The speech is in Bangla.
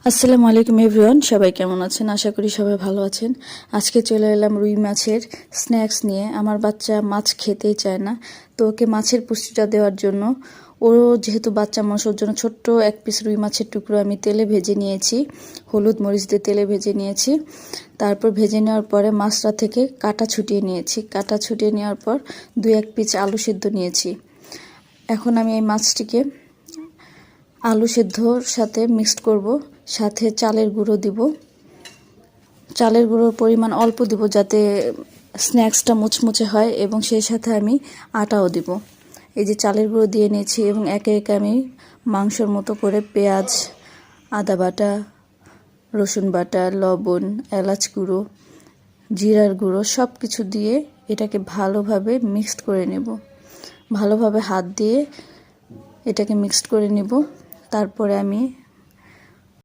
আসসালামু আলাইকুম এভরিওয়ান, সবাই কেমন আছেন? আশা করি সবাই ভালো আছেন। আজকে চলে এলাম রুই মাছের স্ন্যাক্স নিয়ে। আমার বাচ্চা মাছ খেতেই চায় না, তো ওকে মাছের পুষ্টিটা দেওয়ার জন্য, ও যেহেতু বাচ্চা মানুষ, ওর জন্য ছোট্ট এক পিস রুই মাছের টুকরো আমি তেলে ভেজে নিয়েছি, হলুদ মরিচ দিয়ে তেলে ভেজে নিয়েছি। তারপর ভেজে নেওয়ার পরে মাছটা থেকে কাঁটা ছুটিয়ে নিয়েছি। কাঁটা ছুটিয়ে নেওয়ার পর 2-1 পিস আলু সিদ্ধ নিয়েছি। এখন আমি এই মাছটিকে আলু সেদ্ধর সাথে মিক্সড করব, সাথে চালের গুঁড়ো দিব। চালের গুঁড়োর পরিমাণ অল্প দিব যাতে স্ন্যাক্সটা মুচমুচে হয়, এবং সেই সাথে আমি আটাও দিব। এই যে চালের গুঁড়ো দিয়ে নিয়েছি, এবং একে একে আমি মাংসর মতো করে পেঁয়াজ, আদা বাটা, রসুন বাটা, লবণ, এলাচ গুঁড়ো, জিরার গুঁড়ো সব কিছু দিয়ে এটাকে ভালোভাবে মিক্সড করে নেব। ভালোভাবে হাত দিয়ে এটাকে মিক্সড করে নেব। তারপরে আমি